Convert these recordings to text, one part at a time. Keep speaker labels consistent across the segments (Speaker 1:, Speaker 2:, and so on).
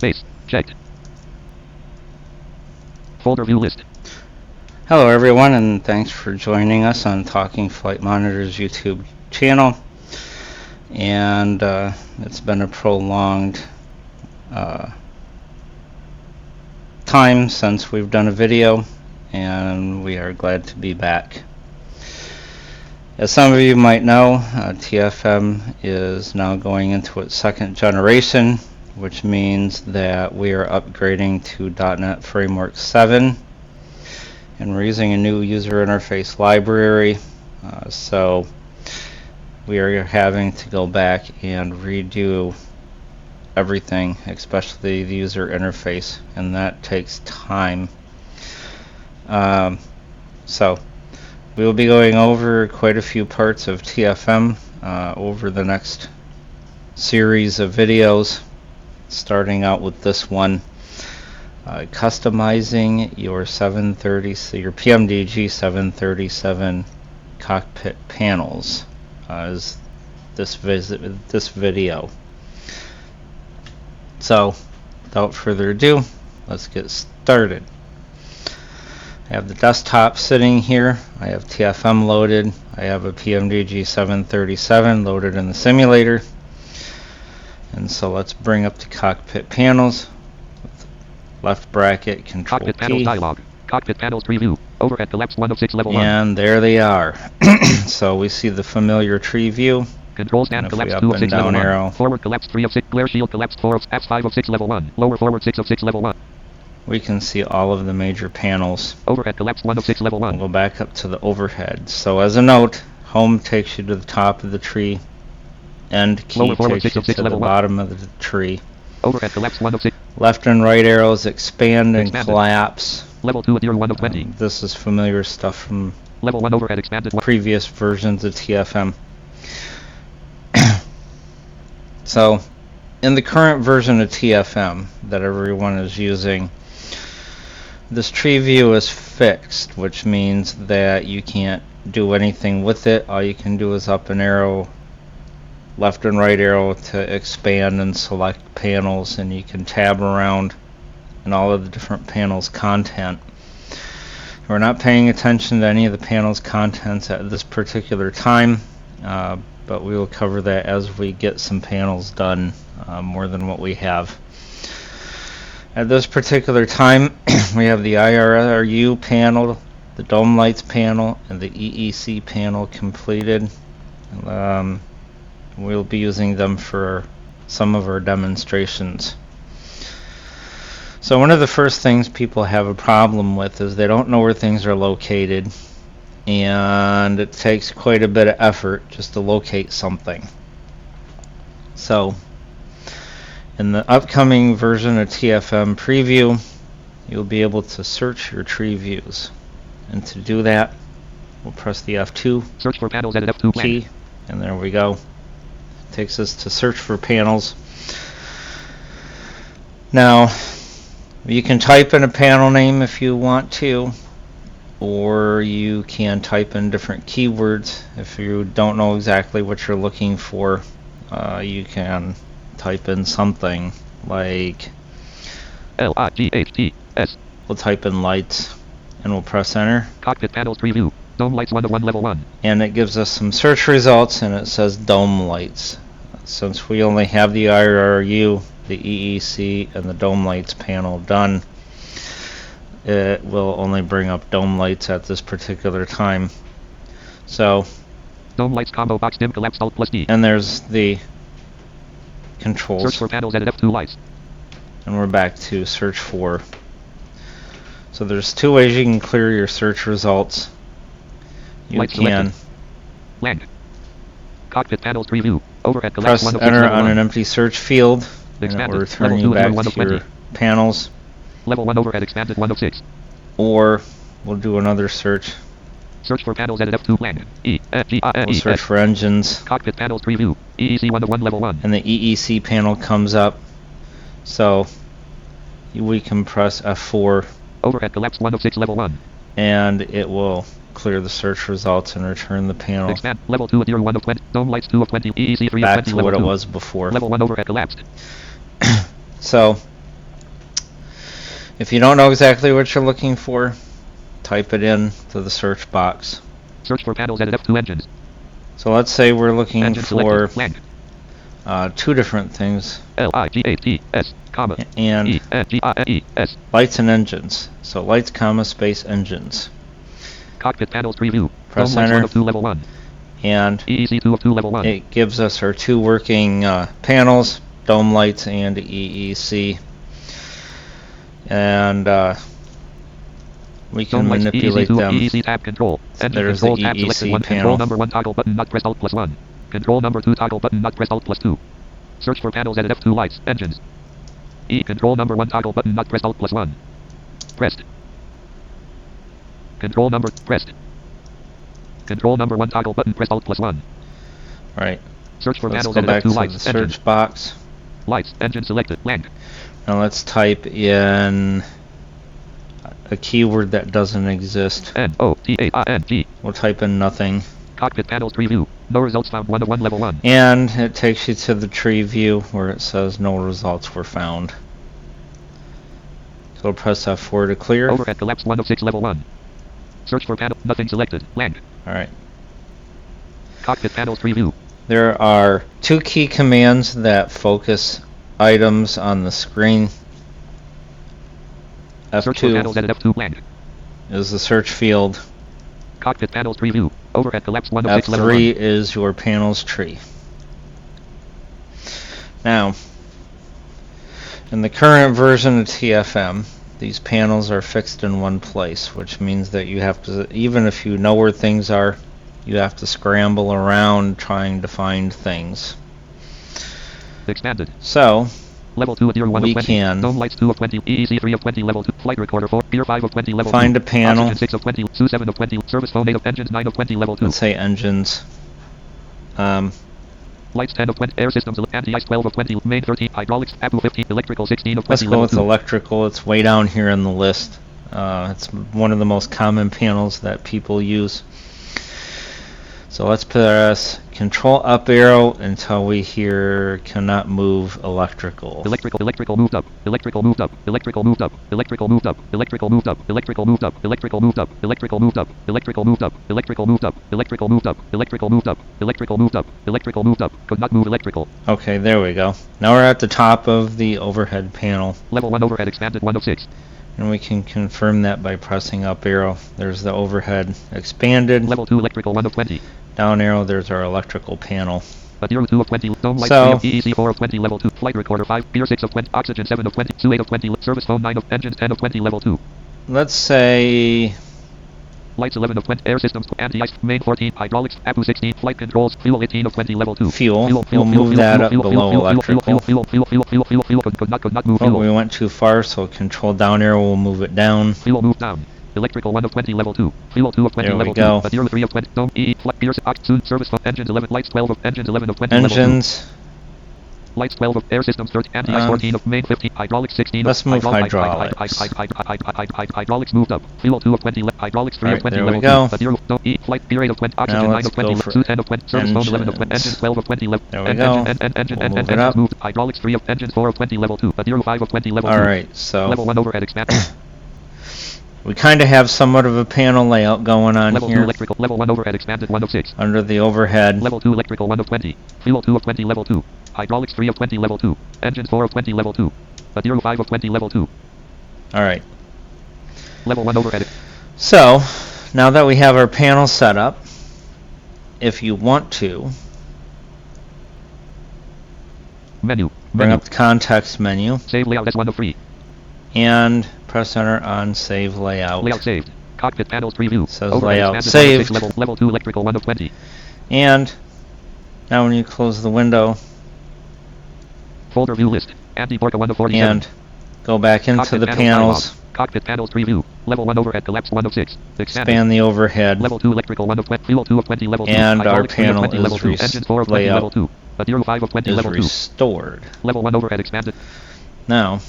Speaker 1: Base. Checked. Folder view list.
Speaker 2: Hello everyone, and thanks for joining us on Talking Flight Monitor's YouTube channel. And it's been a prolonged time since we've done a video, and we are glad to be back. As some of you might know, TFM is now going into its second generation, which means that we are upgrading to .NET Framework 7, and we're using a new user interface library, so we are having to go back and redo everything, especially the user interface, and that takes time. So we will be going over quite a few parts of TFM over the next series of videos, starting out with this one, customizing your PMDG 737 cockpit panels is this video. So without further ado, let's get started. I have the desktop sitting here. I have TFM loaded. I have a PMDG 737 loaded in the simulator. And so let's bring up the cockpit panels. Left bracket, Control
Speaker 1: Cockpit
Speaker 2: P.
Speaker 1: panels dialog. Cockpit panels preview. Overhead collapse 1 of 6 level 1.
Speaker 2: And there they are. So we see the familiar tree view.
Speaker 1: Control stand collapse 2 of 6 level 1. Forward collapse 3 of 6. Glare shield collapse 4 of F5 of 6 level 1. Lower forward 6 of 6 level 1.
Speaker 2: We can see all of the major panels.
Speaker 1: Overhead collapse 1 of 6 level 1.
Speaker 2: We'll go back up to the overhead. So as a note, home takes you to the top of the tree. End key takes you to the bottom of the tree.
Speaker 1: Overhead collapse 1 of 6.
Speaker 2: Left and right arrows expand and collapse.
Speaker 1: Level 2 at year 1 of 20.
Speaker 2: This is familiar stuff from
Speaker 1: level 1 overhead expanded
Speaker 2: previous versions of TFM. So in the current version of TFM that everyone is using, this tree view is fixed, which means that you can't do anything with it. All you can do is up an arrow, left and right arrow to expand and select panels, and you can tab around in all of the different panels' content. We're not paying attention to any of the panels' contents at this particular time, but we will cover that as we get some panels done, more than what we have. At this particular time, we have the IRU panel, the dome lights panel, and the EEC panel completed. We'll be using them for some of our demonstrations. So one of the first things people have a problem with is they don't know where things are located, and it takes quite a bit of effort just to locate something. So in the upcoming version of TFM preview, you'll be able to search your tree views. And to do that, we'll press the F2
Speaker 1: search for panels at F2
Speaker 2: key, and there we go. It takes us to search for panels. Now, you can type in a panel name if you want to, or you can type in different keywords. If you don't know exactly what you're looking for, you can type in something like
Speaker 1: LIGHTS.
Speaker 2: We'll type in lights, and we'll press enter.
Speaker 1: Cockpit panels preview. Dome lights 1 of 1 level 1.
Speaker 2: And it gives us some search results, and it says dome lights. Since we only have the IRU, the EEC, and the dome lights panel done, it will only bring up dome lights at this particular time. So
Speaker 1: dome lights combo box dim collapse alt plus D.
Speaker 2: And there's the controls.
Speaker 1: Search for panels at F2 lights.
Speaker 2: And we're back to search for. So there's two ways you can clear your search results. You can
Speaker 1: land. Cockpit panels preview. Overhead collapse
Speaker 2: press enter on an empty search field, and it will return you back to your panels.
Speaker 1: Level 1 overhead expanded 1 of 6.
Speaker 2: Or we'll do another search.
Speaker 1: Search for panels at F2 land.
Speaker 2: We'll search for engines.
Speaker 1: Cockpit panels preview. EEC 1 of 1 level 1.
Speaker 2: And the EEC panel comes up. So we can press F4.
Speaker 1: Overhead collapse 1 of 6 level 1.
Speaker 2: And it will clear the search results and return the panel.
Speaker 1: Expand level 2 at 0 1 of 20. Dome lights 2 of 20. EEC 3
Speaker 2: back
Speaker 1: of 20.
Speaker 2: to what it was before.
Speaker 1: Level 1 overhead collapsed.
Speaker 2: So If you don't know exactly what you're looking for, type it in to the search box.
Speaker 1: Search for panels at F2 engines.
Speaker 2: So let's say we're looking
Speaker 1: Engine
Speaker 2: for
Speaker 1: selected. Blank.
Speaker 2: two different things,
Speaker 1: L-I-G-A-T-S, comma,
Speaker 2: and
Speaker 1: E-N-G-I-N-E-S.
Speaker 2: lights and engines. So lights, comma, space, engines.
Speaker 1: Cockpit panels preview.
Speaker 2: Press
Speaker 1: Dome lights
Speaker 2: enter.
Speaker 1: 1 of 2 level 1.
Speaker 2: And
Speaker 1: EEC 2 of 2 level 1.
Speaker 2: it gives us our two working panels, dome lights and EEC. And we can
Speaker 1: Dome lights,
Speaker 2: manipulate
Speaker 1: EEC 2,
Speaker 2: them.
Speaker 1: EEC tab control. Engine
Speaker 2: There's
Speaker 1: control
Speaker 2: the
Speaker 1: tab
Speaker 2: EEC
Speaker 1: selected 1.
Speaker 2: panel.
Speaker 1: Control number 1 toggle button not press Alt plus 1. Control number 2 toggle button not press Alt plus 2. Search for panels at F2 lights, engines. E control number 1 toggle button not press Alt plus 1. Pressed. Control number pressed. Control number 1 toggle button press Alt plus 1.
Speaker 2: Right.
Speaker 1: Search for
Speaker 2: Let's
Speaker 1: panels
Speaker 2: go
Speaker 1: at
Speaker 2: back
Speaker 1: F2
Speaker 2: to
Speaker 1: lights,
Speaker 2: the search
Speaker 1: engines.
Speaker 2: box.
Speaker 1: Lights, engine selected, blank.
Speaker 2: Now let's type in a keyword that doesn't exist.
Speaker 1: N-O-T-A-I-N-G.
Speaker 2: We'll type in nothing.
Speaker 1: Cockpit panels preview. No results found 1 of 1 level 1.
Speaker 2: And it takes you to the tree view where it says no results were found. So press F4 to clear.
Speaker 1: Overhead collapse 1 of 6 level 1. Search for panel, nothing selected, blank.
Speaker 2: Alright.
Speaker 1: Cockpit panels preview.
Speaker 2: There are two key commands that focus items on the screen.
Speaker 1: Search for panels at F2 blank.
Speaker 2: is the search field.
Speaker 1: Cockpit panels preview. Overhead collapse 1 of 6 level 1.
Speaker 2: F3 is your panels tree. Now, in the current version of TFM, these panels are fixed in one place, which means that you have to, even if you know where things are, you have to scramble around trying to find things.
Speaker 1: Expanded.
Speaker 2: So,
Speaker 1: Level 2 of Tier 1
Speaker 2: we
Speaker 1: of 20.
Speaker 2: can
Speaker 1: Dome lights 2 of 20. EEC 3 of 20. Level 2. Flight recorder 4. Pier 5 of 20. Level 2.
Speaker 2: find a panel.
Speaker 1: Oxygen 6 of 20. SU 7 of 20. Service phone 8 of engines 9 of 20. Level 2.
Speaker 2: Let's say engines.
Speaker 1: Lights 10 of 20. Air systems anti-ice 12 of 20. Main 13. Hydraulics APU 15. Electrical 16 of 20.
Speaker 2: Let's go
Speaker 1: level
Speaker 2: with
Speaker 1: 2.
Speaker 2: electrical. It's way down here in the list. It's one of the most common panels that people use. So let's press Control up arrow until we hear cannot move electrical.
Speaker 1: Electrical moved up. Electrical moved up. Electrical moved up. Electrical moved up. Electrical moved up. Electrical moved up. Electrical moved up. Electrical moved up. Electrical moved up. Electrical moved up. Electrical moved up. Electrical moved up. Electrical moved up. Electrical moved up. Could not move electrical.
Speaker 2: Okay, there we go. Now we're at the top of the overhead panel.
Speaker 1: Level 1 overhead expanded 1 of 6.
Speaker 2: And we can confirm that by pressing up arrow. There's the overhead expanded.
Speaker 1: Level 2 electrical 1 of 20.
Speaker 2: Down arrow, there's our electrical panel.
Speaker 1: Material 2 of 20. Dome light
Speaker 2: So-
Speaker 1: 3 of EEC 4 of 20. Level 2. Flight recorder 5. Pier 6 of 20. Oxygen 7 of 20. SU 8 of 20. Service phone 9 of engines 10 of 20. Level 2.
Speaker 2: Let's say
Speaker 1: Lights 11 of 20. Air systems anti-ice. Main 14. Hydraulics APU 16. Flight controls. Fuel 18 of 20. Level 2.
Speaker 2: fuel. We'll move that up below electrical.
Speaker 1: Could not move
Speaker 2: Oh,
Speaker 1: fuel.
Speaker 2: we went too far, so control down arrow will move it down.
Speaker 1: Fuel moved down. Electrical 1 of 20, level 2. Fuel 2 of 20,
Speaker 2: There we
Speaker 1: level
Speaker 2: go.
Speaker 1: 2. Material 3 of 20. Dome EE. Flight Piers. Soon service phone. Engines 11. Lights 12 of engines 11 of 20. Level 2.
Speaker 2: Engines.
Speaker 1: Lights 12 of air systems 13. Anti-ice 14 of main 15. Hydraulics 16.
Speaker 2: Let's move hydraulics.
Speaker 1: Hydraulics moved up. Fuel 2 of 20. Hydraulics 3 of
Speaker 2: Alright,
Speaker 1: 20.
Speaker 2: there we
Speaker 1: Level
Speaker 2: go.
Speaker 1: 2. Material. Dome EE. Flight Pier 8 of 20. Oxygen 9
Speaker 2: let's
Speaker 1: of 20.
Speaker 2: go for
Speaker 1: SU 10 of 20. Service phone 11 of 20.
Speaker 2: engines.
Speaker 1: Engines 12 of 20. Level.
Speaker 2: There we go. We'll move it up.
Speaker 1: Moved. Hydraulics 3 of engines 4 of 20. Level 2. Material 5 of 20. Level 2.
Speaker 2: Alright, so
Speaker 1: Level 1 overhead expanded.
Speaker 2: we kind of have somewhat of a panel layout going on
Speaker 1: Level 2
Speaker 2: here.
Speaker 1: electrical. Level 1 overhead expanded 1 of 6.
Speaker 2: Under the overhead.
Speaker 1: Level 2 electrical 1 of 20. Fuel 2 of 20 level 2. Hydraulics 3 of 20 level 2. Engines 4 of 20 level 2. Material 5 of 20 level 2.
Speaker 2: Alright.
Speaker 1: Level 1 overhead.
Speaker 2: So, now that we have our panel set up, if you want to,
Speaker 1: Menu.
Speaker 2: bring
Speaker 1: Menu.
Speaker 2: up the context menu
Speaker 1: Save layout as 1 of 3.
Speaker 2: and press enter on save layout.
Speaker 1: Layout saved. Cockpit panels preview.
Speaker 2: Says
Speaker 1: Overhead
Speaker 2: layout
Speaker 1: expanded 1 of 6
Speaker 2: saved.
Speaker 1: level 2 electrical 1 of 20.
Speaker 2: And now when you close the window
Speaker 1: Folder view list. Anti-Porca 1 of 47.
Speaker 2: and go back into
Speaker 1: Cockpit
Speaker 2: the
Speaker 1: panels
Speaker 2: panels,
Speaker 1: dialog. Cockpit panels preview. Level 1 overhead collapse 1 of 6. Expanded.
Speaker 2: expand the overhead,
Speaker 1: Level 2 electrical 1 of 20. Fuel 2 of 20 level 2.
Speaker 2: and our
Speaker 1: Hydraulics 3 of
Speaker 2: panel
Speaker 1: 20 level
Speaker 2: is
Speaker 1: 2. Engines 4 of 20
Speaker 2: layout
Speaker 1: level 2. Material 5 of 20
Speaker 2: is
Speaker 1: level 2.
Speaker 2: restored.
Speaker 1: Level 1 overhead expanded.
Speaker 2: Now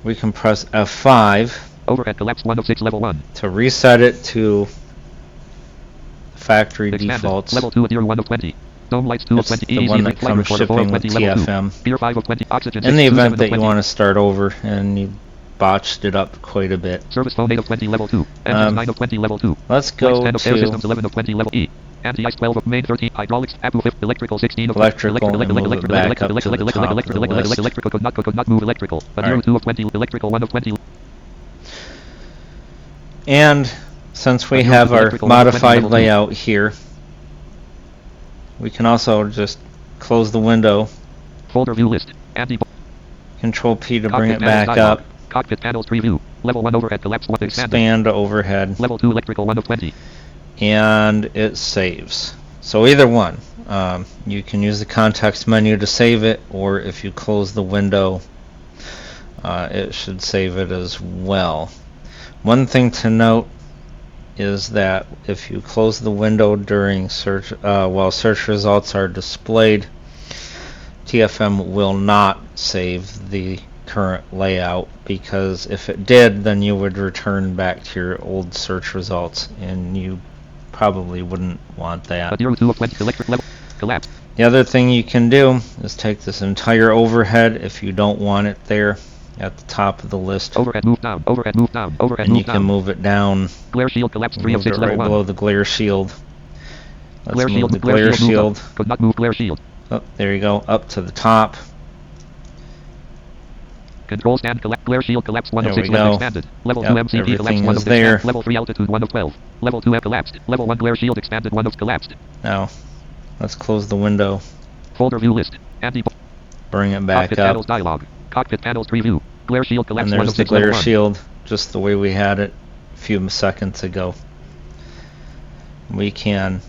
Speaker 2: we can press F5
Speaker 1: Overhead collapse 1 of 6 level 1.
Speaker 2: to reset it to factory
Speaker 1: Expanded.
Speaker 2: defaults.
Speaker 1: Level 2 at 1 of 20. Dome lights 2 of
Speaker 2: It's
Speaker 1: 20.
Speaker 2: the one that comes shipping with TFM.
Speaker 1: Gear 5 of 20. Oxygen
Speaker 2: In
Speaker 1: 6,
Speaker 2: the
Speaker 1: 2, 7
Speaker 2: event
Speaker 1: of
Speaker 2: that you
Speaker 1: 20.
Speaker 2: want to start over and you botched it up quite a bit.
Speaker 1: Service phone 8 of 20 level 2. Engines 9 of 20 level 2.
Speaker 2: Let's
Speaker 1: Lights
Speaker 2: go
Speaker 1: 10 of air
Speaker 2: to
Speaker 1: systems 11 of 20 level E. Anti-ice 12 of main 13. Hydraulics. Abu 5. Electrical 16 of
Speaker 2: electrical and move it back up to the top of the list.
Speaker 1: electrical could not move electrical.
Speaker 2: Alright.
Speaker 1: 2 of 20. Electrical 1 of 20.
Speaker 2: And since we
Speaker 1: Adjust
Speaker 2: have our
Speaker 1: electrical
Speaker 2: modified
Speaker 1: level 2.
Speaker 2: layout here, we can also just close the window,
Speaker 1: Folder view list.
Speaker 2: Control P to
Speaker 1: Cockpit
Speaker 2: bring it
Speaker 1: panels
Speaker 2: back
Speaker 1: dialog.
Speaker 2: up,
Speaker 1: Cockpit panels preview. Level 1 overhead collapse 1 expanded.
Speaker 2: expand overhead,
Speaker 1: Level 2 electrical 1 of 20.
Speaker 2: and it saves. So either one. You can use the context menu to save it, or if you close the window, it should save it as well. One thing to note is that if you close the window during search, while search results are displayed, TFM will not save the current layout, because if it did, then you would return back to your old search results, and you probably wouldn't want that.
Speaker 1: 2 of 20 electric level collapse.
Speaker 2: The other thing you can do is take this entire overhead, if you don't want it there at the top of the list,
Speaker 1: Overhead move down. Overhead move down. Overhead
Speaker 2: and
Speaker 1: move
Speaker 2: you can
Speaker 1: down.
Speaker 2: move it down.
Speaker 1: Glare shield collapse 3 of
Speaker 2: Moved
Speaker 1: 6
Speaker 2: it
Speaker 1: level
Speaker 2: right
Speaker 1: 1.
Speaker 2: below the glare shield. Let's
Speaker 1: Glare
Speaker 2: move
Speaker 1: shield.
Speaker 2: the glare shield.
Speaker 1: Moved up. Could not move glare shield.
Speaker 2: Oh, there you go, up to the top.
Speaker 1: Control stand collapse. Glare shield collapse 1 of
Speaker 2: There
Speaker 1: 6
Speaker 2: we
Speaker 1: left
Speaker 2: go.
Speaker 1: expanded. Level
Speaker 2: Yep,
Speaker 1: 2 MCP collapse
Speaker 2: everything
Speaker 1: 1
Speaker 2: is
Speaker 1: of
Speaker 2: there.
Speaker 1: expanded. Level 3 altitude 1 of 12. Level 2 F collapsed. Level 1 glare shield expanded 1 of collapsed.
Speaker 2: Now, let's close the window,
Speaker 1: Folder view list. Anti
Speaker 2: bring it back
Speaker 1: Cockpit
Speaker 2: up,
Speaker 1: panels dialog. Cockpit panels preview. Glare shield collapse
Speaker 2: and
Speaker 1: 1
Speaker 2: there's
Speaker 1: of
Speaker 2: the
Speaker 1: 6 level
Speaker 2: glare
Speaker 1: 1.
Speaker 2: shield, just the way we had it a few seconds ago. We can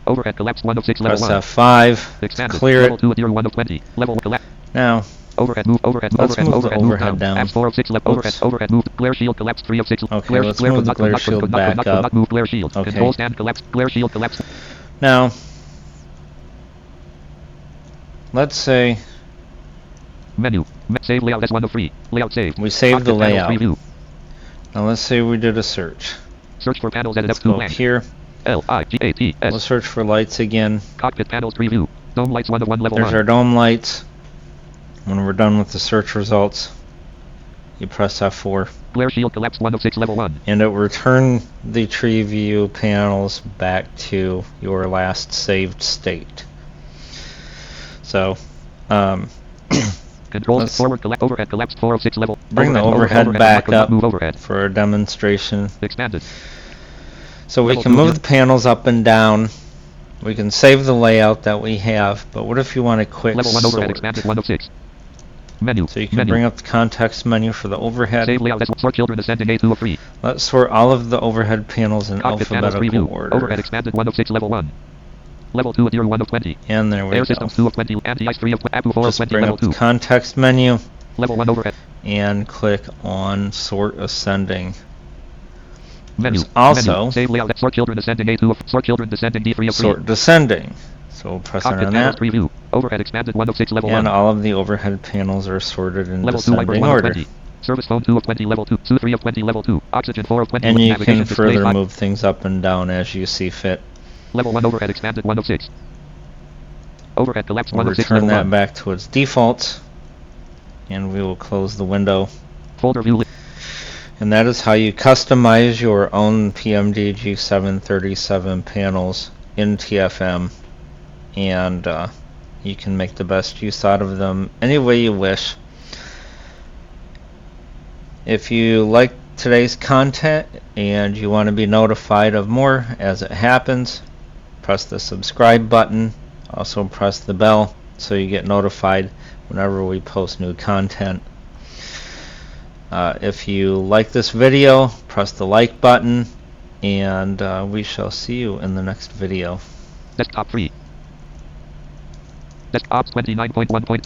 Speaker 1: Overhead collapse 1 of 6 level
Speaker 2: press
Speaker 1: 1.
Speaker 2: F5 to
Speaker 1: Expanded.
Speaker 2: clear
Speaker 1: Level
Speaker 2: it.
Speaker 1: 2 of 1 of 20. Level 1 collapse.
Speaker 2: Now,
Speaker 1: Overhead move. Overhead.
Speaker 2: Let's
Speaker 1: Overhead.
Speaker 2: move the
Speaker 1: Overhead move
Speaker 2: overhead down.
Speaker 1: Apps 4 of 6 level. Overhead.
Speaker 2: Oops.
Speaker 1: Overhead move. Glare shield collapse 3 of 6.
Speaker 2: Okay,
Speaker 1: Glare,
Speaker 2: let's
Speaker 1: glare
Speaker 2: move
Speaker 1: could
Speaker 2: the
Speaker 1: not-
Speaker 2: glare
Speaker 1: could not-
Speaker 2: shield
Speaker 1: could not-
Speaker 2: back
Speaker 1: could not- could
Speaker 2: up.
Speaker 1: not move glare shield.
Speaker 2: Okay.
Speaker 1: Control stand collapse. Glare shield collapse.
Speaker 2: now, let's say
Speaker 1: Menu. Save layout as 1 of 3. Layout saved.
Speaker 2: we saved the
Speaker 1: Cockpit panels
Speaker 2: layout.
Speaker 1: preview.
Speaker 2: Now let's say we did a search.
Speaker 1: Search for panels edit
Speaker 2: Let's
Speaker 1: F2
Speaker 2: go up
Speaker 1: blank.
Speaker 2: here.
Speaker 1: LIGATS.
Speaker 2: We'll search for lights again.
Speaker 1: Cockpit panels preview. Dome lights 1 of 1 level
Speaker 2: There's
Speaker 1: 1.
Speaker 2: our dome lights. When we're done with the search results, you press F4,
Speaker 1: Glare shield collapse 1 of 6 level 1.
Speaker 2: and it will return the tree view panels back to your last saved state. So,
Speaker 1: Controls
Speaker 2: Let's
Speaker 1: forward collapse overhead collapsed 4 of 6 level.
Speaker 2: bring the overhead back
Speaker 1: could not
Speaker 2: up
Speaker 1: move overhead.
Speaker 2: for a demonstration.
Speaker 1: Expanded.
Speaker 2: So we
Speaker 1: Level
Speaker 2: can
Speaker 1: 2
Speaker 2: move
Speaker 1: view.
Speaker 2: the panels up and down. We can save the layout that we have, but what if you want a quick
Speaker 1: Level 1 overhead
Speaker 2: sort?
Speaker 1: expanded 1 of 6. Menu.
Speaker 2: So you can
Speaker 1: Menu.
Speaker 2: bring up the context menu for the overhead.
Speaker 1: Save layout as sort children ascending A2 of 3.
Speaker 2: Let's sort all of the overhead panels in
Speaker 1: Cockpit panels
Speaker 2: alphabetical
Speaker 1: preview.
Speaker 2: order.
Speaker 1: Overhead expanded 1 of 6 level 1. Level 2 Adhere 1 of 20.
Speaker 2: And there we
Speaker 1: Air
Speaker 2: go.
Speaker 1: systems 2 of 20. Anti-ice 3 of Abu 4 of
Speaker 2: Just
Speaker 1: 20
Speaker 2: bring
Speaker 1: level
Speaker 2: up the
Speaker 1: 2.
Speaker 2: context menu
Speaker 1: Level 1 overhead.
Speaker 2: and click on sort ascending.
Speaker 1: Menu.
Speaker 2: There's also
Speaker 1: Menu. Save layout sort children ascending A2 of sort children descending D3 of 3.
Speaker 2: sort descending. So we'll press
Speaker 1: Cockpit
Speaker 2: on
Speaker 1: panels
Speaker 2: that,
Speaker 1: preview. Overhead expanded 1 of 6 level 1.
Speaker 2: and all of the overhead panels are sorted in
Speaker 1: Level 2 Wipers
Speaker 2: descending
Speaker 1: 1 of
Speaker 2: order.
Speaker 1: 20. Service phone 2 of 20 level 2. Su 3 of 20 level 2. Oxygen 4 of 20.
Speaker 2: And you
Speaker 1: Navigation
Speaker 2: can
Speaker 1: display
Speaker 2: further
Speaker 1: 5.
Speaker 2: move things up and down as you see fit.
Speaker 1: Level 1 overhead expanded 1 of 6. Overhead collapse
Speaker 2: We'll
Speaker 1: 1 of 6
Speaker 2: return
Speaker 1: level
Speaker 2: that
Speaker 1: 1.
Speaker 2: back to its default, and we will close the window.
Speaker 1: Folder view list.
Speaker 2: And that is how you customize your own PMDG 737 panels in TFM, and you can make the best use out of them any way you wish. If you like today's content and you want to be notified of more as it happens, press the subscribe button. Also press the bell so you get notified whenever we post new content. If you like this video, press the like button, and we shall see you in the next video.
Speaker 1: Desktop free. Desktops 29.1.2.